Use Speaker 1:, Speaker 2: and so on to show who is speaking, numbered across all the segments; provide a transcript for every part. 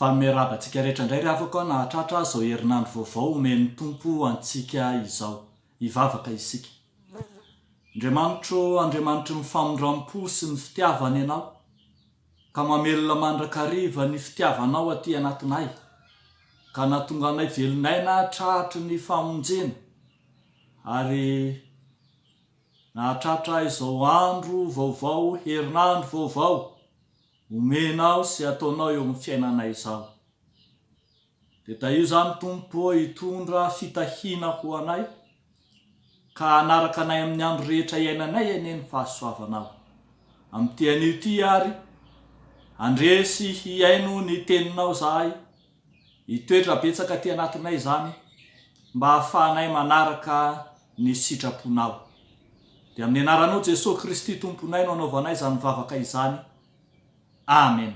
Speaker 1: Fanomerabantsika rehetra indray ry havako nahatratra zao herinandro vaovao omeny tompo antsika izao hivavaka isika. Andriamanitro ny famondram-po sy ny fitiavany ianao ka mamelona mandrakariva ny fitiavanao aty anatinay ka nahatonga anay velonaina tratry ny famonjena ary nahatratra izao andro vaovao herinandro vaovao omenao sy ataonao eo amin'ny fiainanay izao. Dia io zany tompo hitondra fitahiana ho anay ka anaraka anay amin'ny andro rehetra iainanay eneny fahasoavanao. Amin'ity anio ty ary andresy hiaino ny teninao zahay, hitoetra betsaka ty anatinay zany mba hahafahanay manaraka ny sitraponao. Dia amin'ny anaranao Jesosy Kristy tomponay no anaovanay zany vavaka izany. Amen.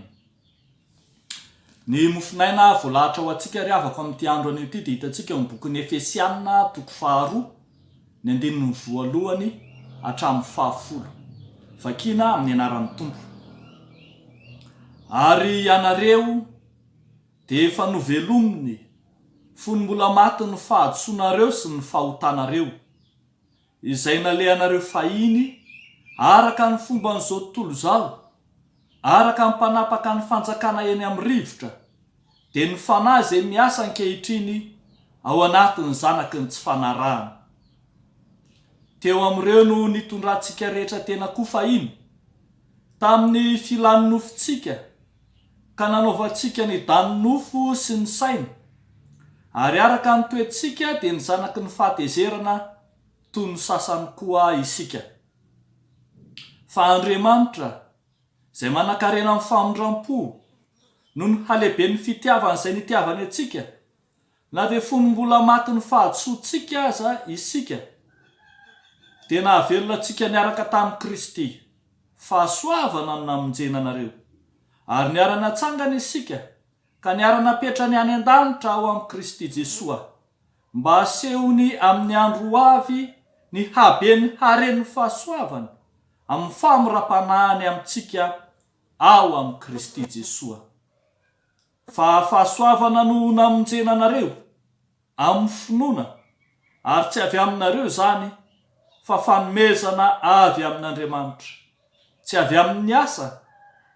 Speaker 1: Ny mofinaina voalahatra ho antsika ry havako amin'ity andro anio ity dia hitantsika amin'ny bokin'ny Efesiana toko 2 ny 1 hatramin'ny 10. Vakina amin'ny anaran'ny Tompo. Ary ianareo dia efa novelominy fony mbola maty ny fahadsoanareo sy ny fahotanareo izay nalehanareo fahiny araka ny fomba n'izao tontolo izao, araka ny mpanapaka ny fanjakana eny amin'ny rivotra, dia ny fanahy izay miasa ankehitriny ao anatin'ny zanaky ny tsy fanarahana. Teo amin'ireo no nitondrantsika rehetra tena koa fahiny tamin'ny filany nofontsika ka nanaovantsika ny dany nofo sy ny saina, ary araka ny toetsika dia ny zanaky ny fahatezerana toy ny sasany koa isika. Fa Andriamanitra izay manan-karena amin'ny famondram-po noho ny halehiben'ny fitiavana izay nitiavany antsika, na dia fony mbola maty ny fahadsoantsika aza isika, dia nahavelona antsika niaraka tamin'i Kristy, fahasoavana ny namonjena anareo, ary niara-natsangana isika ka niara-napetra ny any an-danitra ao amin'i Kristy Jesosy, mba asehony amin'ny andro ho avy ny haben'ny haren'ny fahasoavana amin'ny famorapanahy amintsika ao amin'i Kristy Jesosy. Fa fahasoavana no namonjena anareo amin'ny finoana, ary tsy avy aminareo zany fa fanomezana avy amin'Andriamanitra, tsy avy amin'ny asa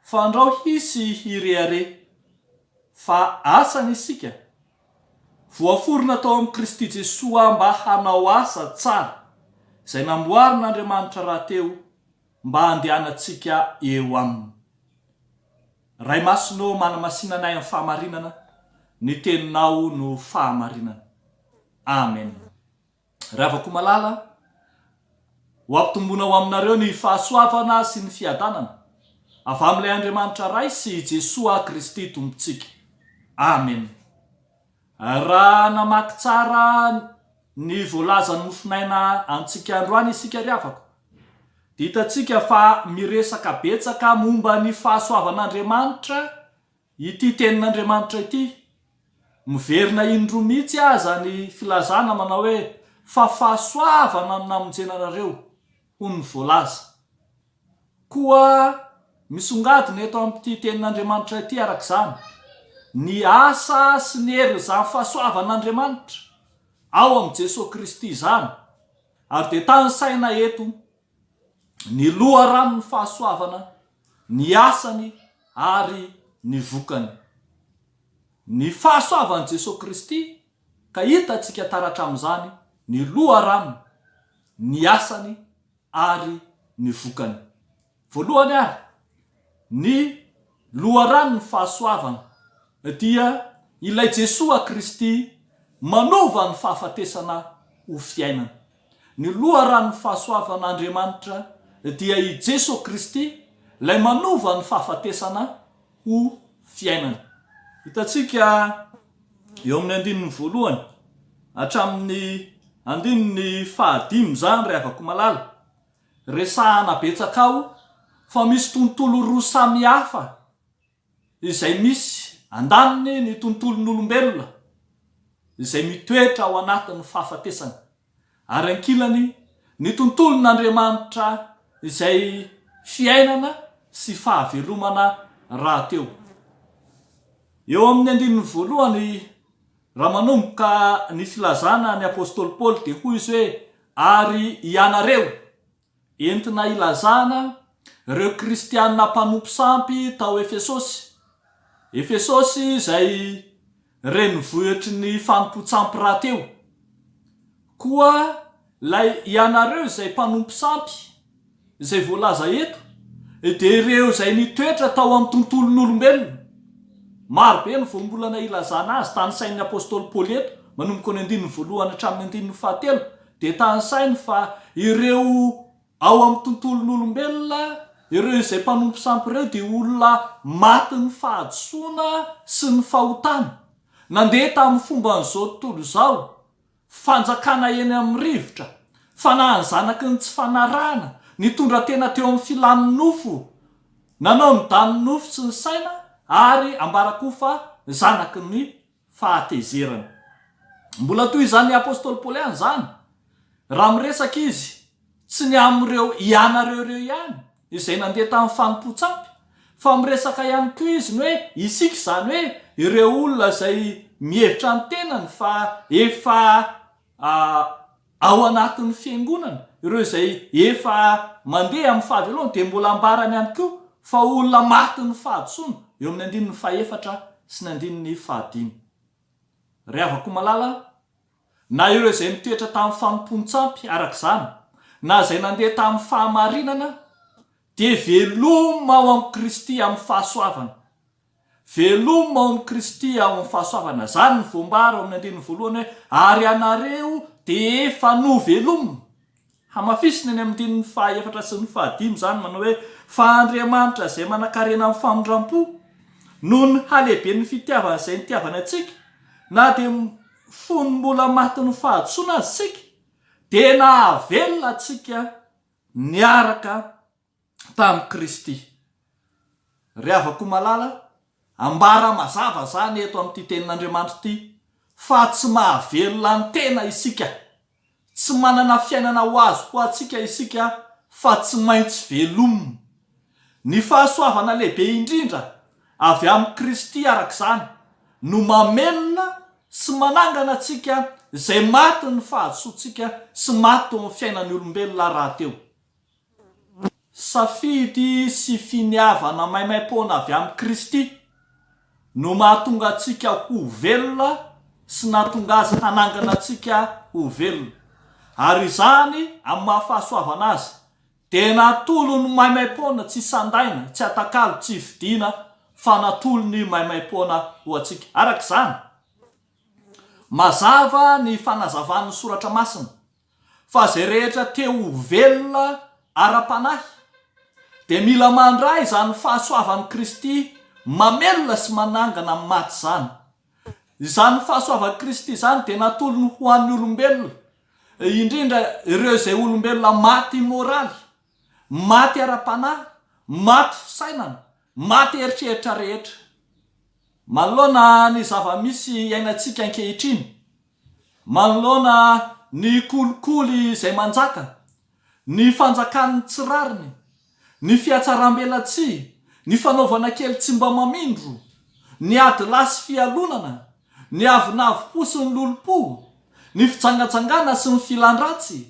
Speaker 1: fa andrao hisy hirehare, fa asany isika voaforona tao amin'i Kristy Jesosy mba hanao asa tsara izay namboarin'Andriamanitra rahateo mba handehanantsika eo aminy. Ray masonao manamasinanay amin'ny fahamarinana, ny teninao no fahamarinana. Amen. Ravako malala, ho ampitombona ho aminareo ny fahasoavana sy ny fiadanana avy amin'ilay Andriamanitra ray sy Jesosy Kristy tompontsika. Amen. Raha namaky tsara ny voalazan'ny mofinaina antsika androany isika ry havako, dia hitantsika fa miresaka betsaka momba ny fahasoavan'Andriamanitra ity tenin'Andriamanitra ity. Miverina indro mihitsy aza ny filazana manao hoe fa fahasoavana ny namonjena anareo ho ny voalaza. Koa misongadina eto amin'ity tenin'Andriamanitra ity araka izany ny asa sy ny hery izany fahasoavan'Andriamanitra ao amin'i Jesosy Kristy izany, ary dia tany saina eto ny loharanon'ny fahasoavana, ny asany ary ny vokany. Ny fahasoavan'i Jesosy Kristy ka hitantsika taratra amin'izany ny loharano, ny asany ary ny vokany. Voalohany ary, ny loharanon'ny fahasoavana dia ilay Jesosy Kristy manova ny fahafatesana ho fiainana. Ny loharanon'ny fahasoavan'Andriamanitra dia i Jesosy Kristy ilay manova ny fahafatesana ho fiainana. Hitantsika eo amin'ny 1 hatramin'ny 5 zany ry havako malala, resahana betsaka ao fa misy tontolo roa samy hafa izay misy andaniny ny tontolon'olombelona izay mitoetra ao anatin'ny fahafatesana, ary ankilany ny tontolon'Andriamanitra izay fiainana sy fahavelomana rahateo. eo amin'ny andininy voalohany raha manomboka ny filazana ny apôstôly Paoly dia hoy izy hoe ary ianareo entina ilazana ireo kristianina mpanompo sampy tao Efesosy izay renivohitry ny fanompo-tsampy rahateo koa lay ianareo izay mpanompo sampy izay voalaza eto dia ireo izay nitoetra tao amin'ny tontolon'olombelona. Maro be ny voambolana ilazana azy tany sain'ny apôstôly Paoly eto manomboka ny andininy voalohany hatramin'ny andininy fahatelo dia tany sainy fa ireo ao amin'ny tontolon'olombelona ireo izay mpanompo sampy ireo dia olona maty ny fahadisoana sy ny fahotana nandeha tamin'ny fomba n'izao tontolo izao fanjakana eny amin'ny rivotra fanahy ny zanaky ny tsy fanarahana nitondra tena teo amin'ny filan'ny nofo nanao ny daniny nofo sy ny saina ary ambarako fa zanaky ny fahatezerana. Mbola toy izany apôstôly Paoly ihany zany raha miresaka izy tsy ny amin'ireo ianareo ireo ihany izay nandeha tamin'ny fanompo-tsampy fa miresaka ihany koa izy ny hoe isika zany hoe ireo olona izay mihevitra ny tenany fa efa ao anatin'ny fiangonana ireo izay efa mandeha amin'ny fahavelona dia mbola ambarany ihany koa fa olona maty ny fahadisoana eo amin'ny andininy fahaefatra sy ny andininy fahadimy. Ry havako malala na ireo izay mitoetra tamin'ny fanompo-tsampy arak'izany na izay nandeha tamin'ny fahamarinana dia veloma ao amin'ny Kristy amin'ny fahasoavana. Veloma ao amin'ny Kristy ao amin'ny fahasoavana. Zany ny voambara ao amin'ny andininy voalohany hoe ary anareo dia efa novelomina. Hamafisina eny amin'ny andininy fahaefatra sy ny fahadimy zany manao hoe fa Andriamanitra izay manan-karena amin'ny famondram-po noho ny halehibe ny fitiavana izay nitiavana antsika na dia fony mbola maty ny fahadisoana azy sika dia nahavelona antsika niaraka tamin'ny Kristy. Ry havako malala ambara mazava zany eto amin'ity tenin'Andriamanitra ity fa tsy mahavelona ny tena isika, tsy manana fiainana ho azo ho atsika isika fa tsy maintsy velomina. Ny fahasoavana lehibe indrindra avy amin'ny Kristy arak'izany no mamelona sy manangana atsika izay maty ny fahadisoantsika sy maty teo amin'ny fiainan'ny olombelona rahateo. Safidy sy finiavana maimaim-poana avy amin'ny Kristy no mahatonga atsika ho velona sy nahatonga azy hanangana atsika ho velona. Ary izany amin'ny mahafahasoavana azy dia natolo ny maimaim-poana tsy sandaina, tsy atakalo, tsy vidiana fa natolo ny maimaim-poana ho atsika. Arak'izany mazava ny fanazavan'ny soratra masina fa izay rehetra te ho velona ara-panahy dia mila mandray izany fahasoavan'i Kristy mamelona sy manangana amin'ny maty izany. Izany fahasoavan'i Kristy izany dia natolony ho an'ny olombelona, indrindra ireo izay olombelona maty moraly, maty ara-panahy, maty fisainana, maty eritreritra rehetra. Manoloana ny zava-misy iainantsika ankehitriny, manoloana ny kolikoly izay manjaka, ny fanjakan'ny tsirariny, ny fiatsaram-belatsia, ny fanaovana kely tsy mba mamindro, ny ady lasy fialonana, ny avinavim-po sy ny lolo-po, ny fijangajangana sy ny filandratsy,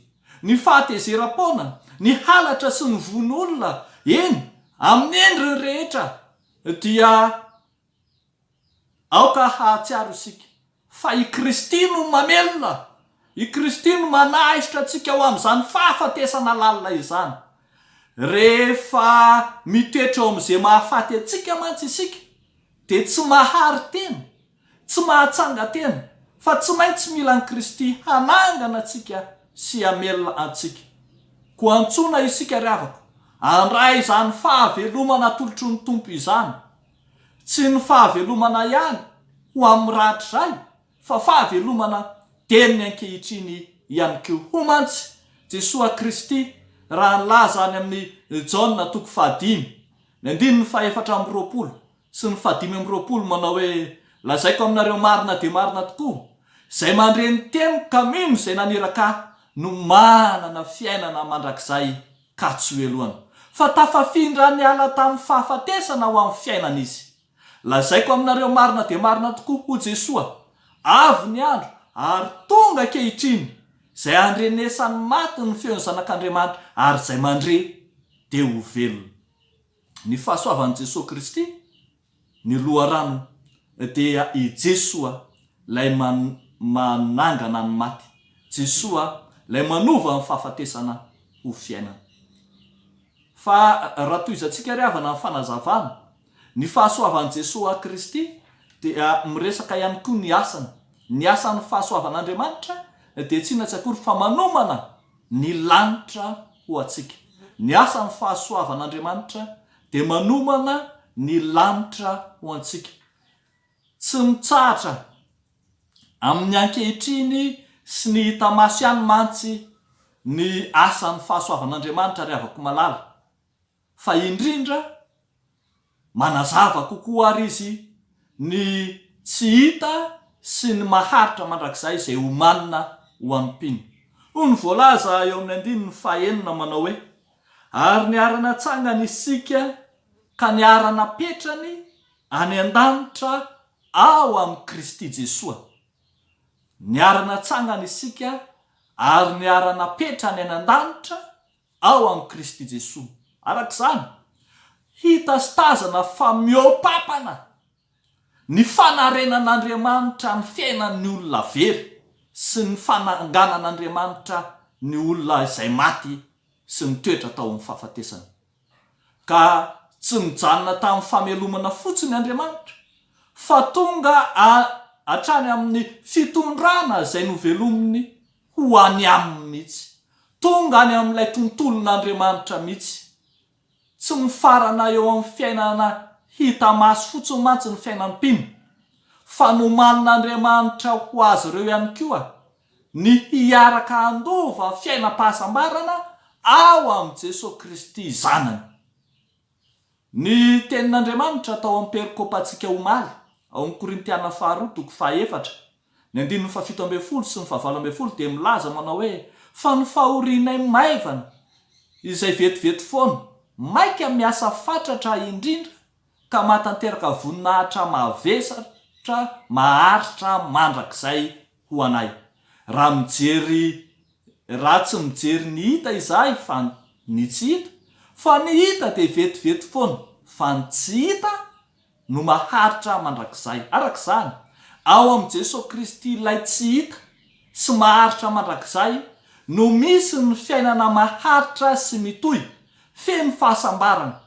Speaker 1: ny fahatezera-pona, ny halatra sy ny von'olona, eny amin'ny endriny rehetra dia aoka hahatsiaro isika fa i Kristy no mamelona, i Kristy no manahitra atsika ho amin'izany fahafatesana lalina izany. Rehefa mitoetra ao amin'izay mahafaty atsika mantsy isika dia tsy mahary tena, tsy mahatsanga tena fa tsy maintsy mila ny Kristy hanangana atsika sy hamelona atsika. Ko antsoina isika ry havako handray izany fahavelomana atolotry ny Tompo izany, tsy ny fahavelomana ihany ho amin'ny rahatray fa fahavelomana teniny ankehitriny ihany koa. Ho mantsy Jesosy Kristy raha nilaza any amin'ny Jaona 5 ny andininy fahaefatra amby roapolo sy ny 15 manao hoe lazaiko aminareo marina dia marina tokoa izay mandreny teniko ka mino izay naniraka no manana fiainana mandrakizay ka tsy ho elohana fa tafafindra ny ala tamin'ny fahafatesana ho amin'ny fiainana izy. lazaiko aminareo marina dia marina tokoa ho Jesoa, avy ny andro ary tonga kehitriny izay andrenesany maty ny feon'ny zanak'Andriamanitra ary izay mandre dia ho velona. Ny fahasoavan'i Jesosy Kristy, ny loharano dia i Jesoa lay manangana ny maty, Jesoa lay manova ny fahafatesana ho fiainana. Fa raha toy izantsika ry havana ny fanazavana, ny fahasoavan'i Jesosy Kristy dia miresaka ihany koa ny asan'ny fahasoavan'Andriamanitra dia tsy akory fa manomana ny lanitra ho antsika. Ny asan'ny fahasoavan'Andriamanitra dia manomana ny lanitra ho antsika. Tsy mitsahatra amin'ny ankehitriny sy ny hita maso ihany mantsy ny asan'ny fahasoavan'Andriamanitra ry havako malala, fa indrindra manazava kokoa ary izy ny tsy hita sy ny maharitra mandrakizay izay omanina ho ampiny. Hoy ny voalaza eo amin'ny 9:9 manao hoe, ary niarana tsangany isika ka niarana petrany any an-danitra ao amin'ny Kristy Jesoa. Niarana tsangany isika ary niarana petrany any an-danitra ao amin'ny Kristy Jesoa. Arak'izany hita sy tazana fa miopapana ny fanarenan'Andriamanitra ny fiainan'ny olona very sy ny fananganan'Andriamanitra ny olona izay maty sy mitoetra tao amin'ny fahafatesana. Ka tsy mijanona tamin'ny famelomana fotsiny Andriamanitra, fa tonga hatrany amin'ny fitondrana izay novelominy ho any aminy mihitsy, tonga any amin'ilay tontolon'Andriamanitra mihitsy. Tsy mifarana eo amin'ny fiainana hita maso fotsiny mantsy ny fiainan'ny mpino, fa nomanin'Andriamanitra ho azy ireo ihany koa ny hiaraka handova fiainam-pahasambarana ao amin'ny Jesosy Kristy zanany. Ny tenin'Andriamanitra tao amin'ny perikopantsika omaly ao amin'ny Korintiana 2:4, ny 17 sy ny 17 dia milaza manao hoe, fa ny fahorianay maivana izay vetivety foana maika miasa fatratra indrindra ka mahatanteraka voninahitra mavesatra maharitra mandrakizay ho anay. Raha tsy mijery ny hita izahay fa ny tsy hita, fa ny hita dia vetivety foana, fa ny tsy hita no maharitra mandrakizay. Arak'izany ao amin'ny Jesosy Kristy ilay tsy hita sy maharitra mandrakizay no misy ny fiainana maharitra sy mitohy, feno fahasambarana,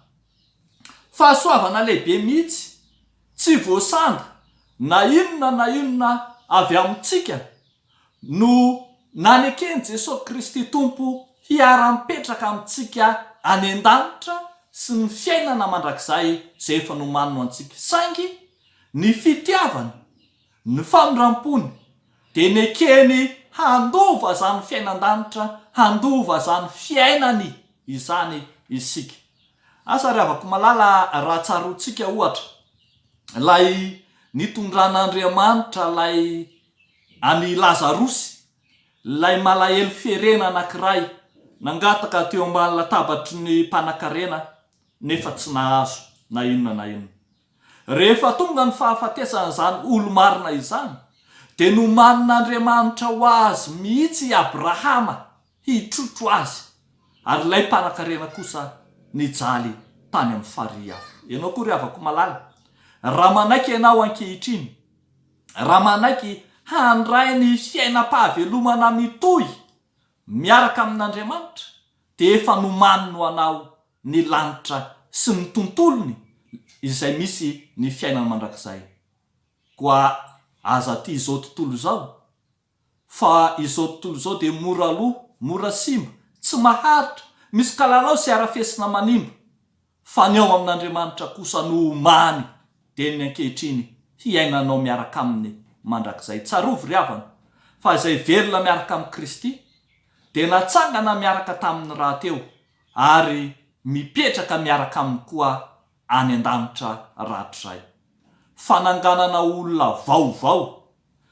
Speaker 1: fahasoavana lehibe mihitsy, tsy voasanga na inona avy amintsika no nanekeny Jesosy Kristy Tompo hiara-mipetraka amintsika any an-danitra sy ny fiainana mandrakizay izay efa nomanino antsika. Saingy ny fitiavana, ny famindrampony dia nekeny handova zany fiainan-danitra, handova zany fiainany izany isika. Asa ry havako malala, raha tsaroantsika ohatra lay nitondran'Andriamanitra lay any Lazarosy, lay malahelo ferena anankiray nangataka teo ambany latabatry ny mpanan-karena nefa tsy nahazo na inona. Rehefa tonga ny fahafatesana zany olo marina izany, dia nomanin'Andriamanitra ho azy mihitsy Abrahama hitrotro azy, ary lay mpanan-karena kosa nijaly tany amin'ny farihy hafa. Ianao koa ry havako malala, raha manaiky ianao ankehitriny, raha manaiky handray ny fiainam-pahavelomana mitohy miaraka amin'Andriamanitra, dia efa nomanino anao ny lanitra sy ny tontolony izay misy ny fiainana mandrakizay. Koa aza ty izao tontolo izao, fa izao tontolo izao dia mora loha, mora simba, tsy maharitra, misy kalalao sy arafesina manimba, fa ny ao amin'Andriamanitra kosa no omany dia ny ankehitriny hiainanao miaraka aminy mandrakizay. Tsarovy ry havana fa izay velona miaraka amin'ny Kristy dia natsangana miaraka tamin'ny raha teo ary mipetraka miaraka aminy koa any an-danitra ratrizay. Fananganana olona vaovao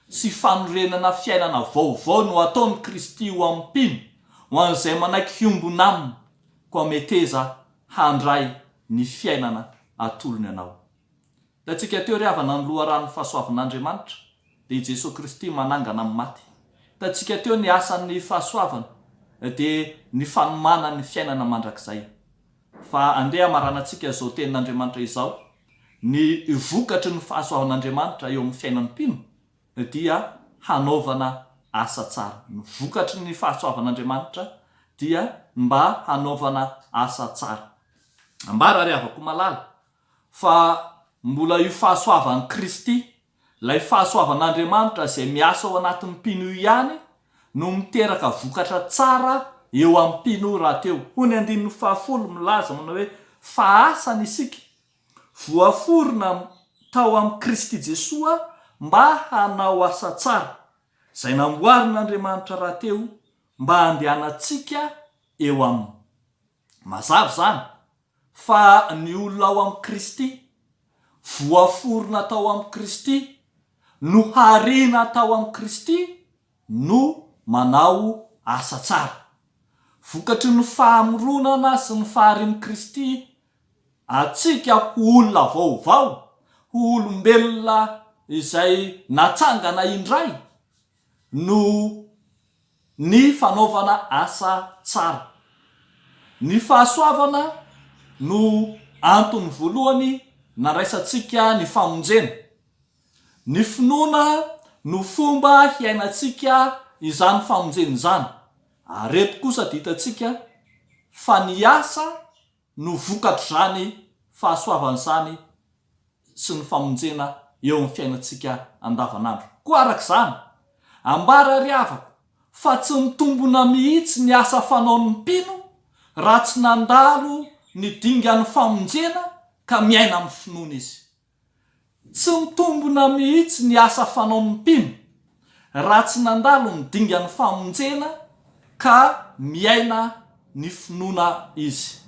Speaker 1: sy fanorenana fiainana vaovao no ataon'ny Kristy ho ampiny ho an'izay manaiky hiombona aminy, koa meteza handray ny fiainana atolony anao. Hitantsika teo ry havana ny loharano fahasoavan'Andriamanitra dia Jesosy Kristy manangana amin'ny maty. Hitantsika teo ny asan'ny fahasoavana dia ny fanomana ny fiainana mandrakizay. Fa andeha maranantsika izao tenin'Andriamanitra izao, ny vokatry ny fahasoavan'Andriamanitra eo amin'ny fiainan'ny mpino dia hanaovana asa tsara. Ny vokatry ny fahasoavan'Andriamanitra dia mba hanaovana asa tsara. Ambara ry havako malala fa mbola io fahasoavan'i Kristy, ilay fahasoavan'Andriamanitra izay miasa ao anatin'ny mpino io ihany no miteraka vokatra tsara eo amin'ny mpino raha teo. Hoy ny 1:10 milaza manao hoe fa asany isika voaforona tao amin'ny Kristy Jesosy mba hanao asa tsara izay namboarin'Andriamanitra raha teo mba handehanantsika eo aminy. Mazava zany fa ny olona ao amin'ny Kristy, voaforona tao amin'ny Kristy, no harina tao amin'ny Kristy no manao asa tsara. Vokatry ny fahamoronana sy ny faharian'i Kristy, atsika ho olona vaovao, ho olombelona izay natsangana indray, no ny fanaovana asa tsara. Ny fahasoavana no antony voalohany nandraisantsika ny famonjena. Ny finoana no fomba hiainantsika izany famonjena izany. Ary eto kosa dia hitantsika fa ny asa no vokatry zany fahasoavana izany sy ny famonjena eo amin'ny fiainantsika andavanandro. Koa arak'izany, ambara ry havako fa tsy mitombona mihitsy ny asa fanaon'ny mpino raha tsy nandalo ny dingan'ny famonjena ka miaina amin'ny finoana izy. Tsy mitombona mihitsy ny asa fanaon'ny mpino raha tsy nandalo ny dingan'ny famonjena ka miaina ny finoana izy.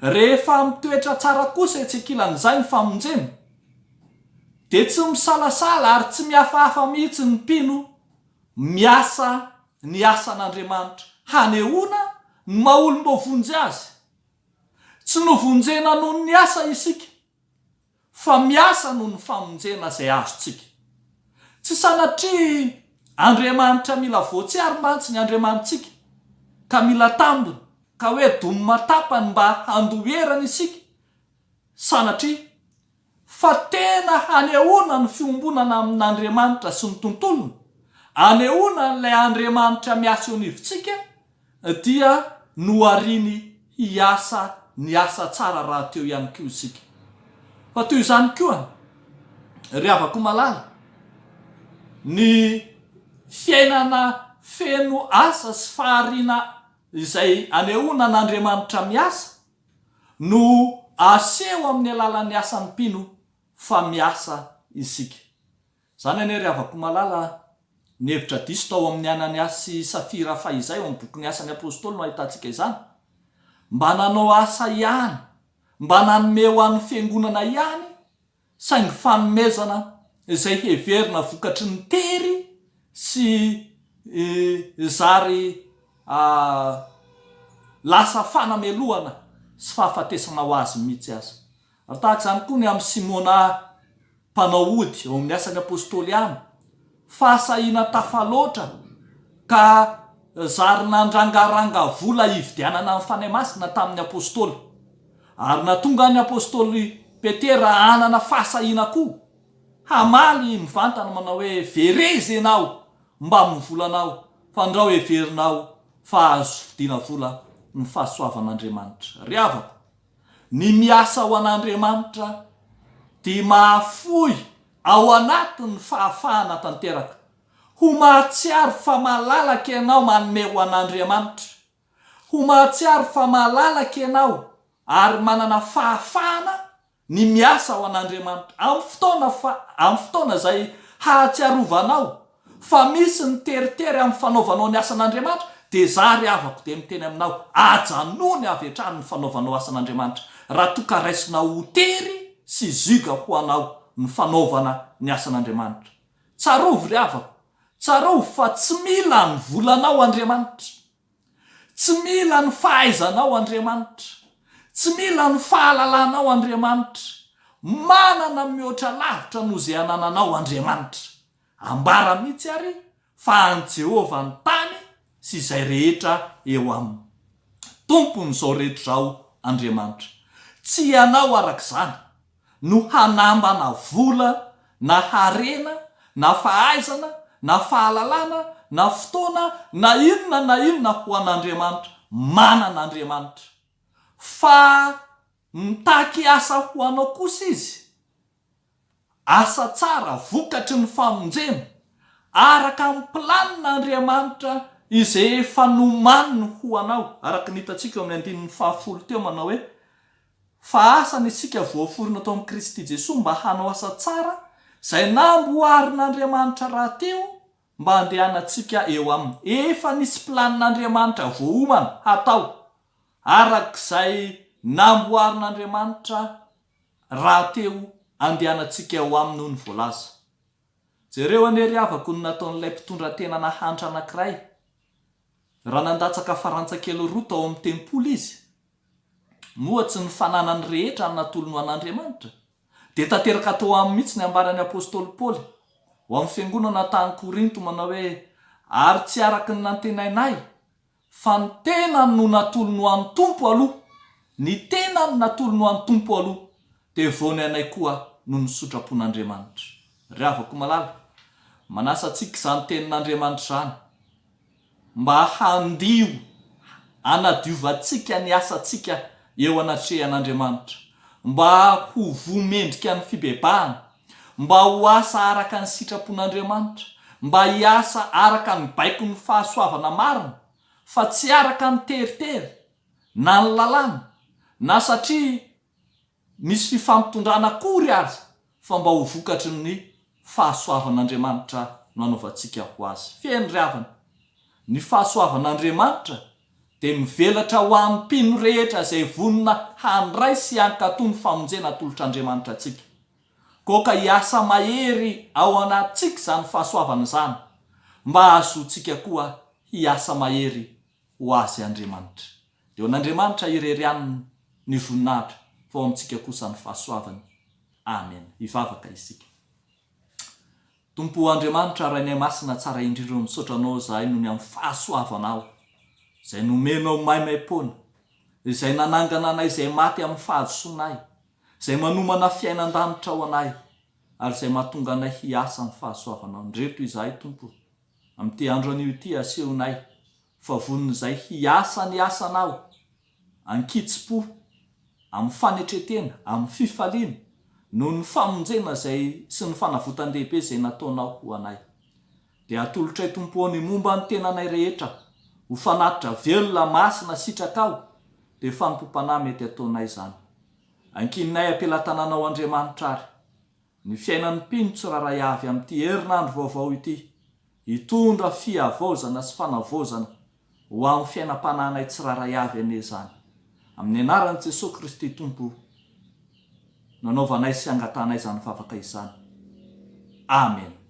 Speaker 1: Rehefa mitoetra tsara kosa etsekilan'izay ny famonjena, dia tsy misalasala ary tsy mihafahafa mihitsy ny mpino miasa ny asan'Andriamanitra hanehoana ny maha-olom-bo vonjy azy. Tsy novonjena noho ny asa isika, fa miasa noho ny famonjena izay azontsika. Tsy sanatria Andriamanitra mila voatsiary mantsy ny Andriamanitsika ka mila tambiny ka hoe domy matapany mba handoherana isika, sanatria fa tena hanehoana ny fiombonana amin'Andriamanitra sy ny tontolony, hanehoana n'ilay Andriamanitra miasa eo anivontsika dia nohariny hiasa ny asa tsara raha teo ihany koa isika. Fa toy izany koa ry havako malala, ny fiainana feno asa sy fahariana izay anehoana n'Andriamanitra miasa no aseho amin'ny alalan'ny asan'ny mpino fa miasa isika. Zany anie ry havako malala, ny hevitra diso tao amin'ny Ananiasy sy Safira fahizay ao amin'ny bokin'ny Asan'ny Apôstôly no ahitantsika izany. Mba nanao asa ihany, mba nanome ho an'ny fiangonana ihany, saingy fanomezana izay heverina vokatry ny tery sy zary lasa fanamelohana sy fahafatesana ho azy mihitsy azy. Ary tahaka izany koa ny amin'ny Simona mpanao ody ao amin'ny Asan'ny Apôstôly ihany, fahasahiana tafaloatra ka zary nandrangaranga vola hividianana amin'ny fanahy masina tamin'ny apôstôly. Ary natonga ny apôstôly Petera hanana fahasahiana koa, hamaly mivantana manao hoe verezy ianao mba mivolanao, fa ndra heverinao fa azo vidiana vola ny fahasoavan'Andriamanitra. Ry havako, ny miasa ao an'Andriamanitra dia mahafoy ao anatin'ny fahafahana tanteraka. Ho mahatsiaro fa malalaka ianao manome ho an'Andriamanitra. Ho mahatsiaro fa malalaka ianao ary manana fahafahana ny miasa ao an'Andriamanitra. Amin'ny fotoana izay hahatsiarovanao fa misy ny teritery amin'ny fanaovanao ny asan'Andriamanitra, dia za ry havako dia miteny aminao, ajanony avy hatrany ny fanaovanao asan'Andriamanitra. Raha toa ka raisinao ho tery sy ziga ho anao ny fanaovana ny asan'Andriamanitra. Tsarovy ry havako, tsarovy fa tsy mila ny volanao Andriamanitra, tsy mila ny fahaizanao Andriamanitra, tsy mila ny fahalalanao Andriamanitra manana mihoatra lavitra noho izay anananao Andriamanitra. Ambara mihitsy ary fa an Jehova ny tany sy izay rehetra eo aminy. Tompon'izao rehetra zao Andriamanitra. Tsy ianao arak'izany no hanambana vola na harena na fahaizana na fahalalana na fotoana na inona ho an'Andriamanitra. Manan'Andriamanitra. Fa mitaky asa ho anao kosa izy. Asa tsara, vokatry ny famonjena, araka ny planin'Andriamanitra izay efa nomaniny ho anao. Araka nitatsika amin'ny 10 teo manao hoe fa asa ny isika voaforona tao amin'ny Kristy Jesosy mba hanao asa tsara izay namboarin'Andriamanitra rahateo mba handehanantsika eo aminy. Efa nisy planin'Andriamanitra voaomana hatao arak'izay namboarin'Andriamanitra rahateo andehanantsika eo aminy noho ny voalaza. Jereo anery avako ny nataon'ilay mpitondra tena nahantra anankiray. Raha nandatsaka farantsakely roa tao amin'ny tempoly izy, moatsy ny fananany rehetra ny natolony an'Andriamanitra, dia tanteraka tao amin'ny mihitsy ny ambaran'ny apôstôly Paoly ho amin'ny fiangonana tany Korinto manao hoe ary tsy araky ny nantenainay fa ny tenany no natolony ho an'ny tompo aloha, ny tenany natolony ho an'ny tompo aloha, dia voany anay koa no ny sotrapon'Andriamanitra. Ry havako malala, manasa antsika izany tenin'Andriamanitra izany mba handio anadiovantsika ny asantsika eo anatrehan'Andriamanitra, mba ho vomendrika ny fibebahana, mba ho asa araka ny sitrapon'Andriamanitra, mba hiasa araka ny baiko ny fahasoavana marina, fa tsy araka ny teritery na ny lalàna na satria misy fifampitondrana akory aza, fa mba ho vokatry ny fahasoavan'Andriamanitra no anaovantsika ho azy. Feno ry havana, ny fahasoavan'Andriamanitra dia mivelatra ho amin'ny mpino rehetra izay vonona handray sy hankatony famonjena atolotr'Andriamanitra antsika. Koka hiasa mahery ao anatsika izany fahasoavana izany, mba ahazoantsika koa hiasa mahery ho azy Andriamanitra. Dia n'Andriamanitra irerianiny ny voninahitra fa ao amintsika kosa ny fahasoavany. Amen. Hivavaka isika. Tompo Andriamanitra, rainay masina tsara indrindra misaotra anao zahay noho ny amin'ny fahasoavanao izay nomenao maimaim-poana, izay nanangana anay izay maty amin'ny fahazosoanay, izay manomana fiainan-danitra ao anay, ary izay mahatonga anay hiasa ny fahasoavanao. Ndreto izahay Tompo, amin'ity andro anio ity asehonay fa vonin'izay hiasa ny asanao ankitsy-po, amin'ny fanetretena, amin'ny fifaliana, noho ny famonjena izay sy ny fanavotan-dehibe izay nataonao ho anay. Dia atolotray Tompo ny momba ny tenanay rehetra, ho fanatitra velona masina sitrakao, dia fanompom-panahy mety ataonay izany. Ankininay ampelantananao Andriamanitra ary, ny fiainan'ny mpino tsiraray avy amin'ity herinandro vaovao ity, hitondra fiavaozana sy fanavaozana ho amin'ny fiainam-panahinay tsiraray avy ane izany. Amin'ny anaran'i Jesosy Kristy Tompo, nanaovanay sy angatanay izany vavaka izany. Amen.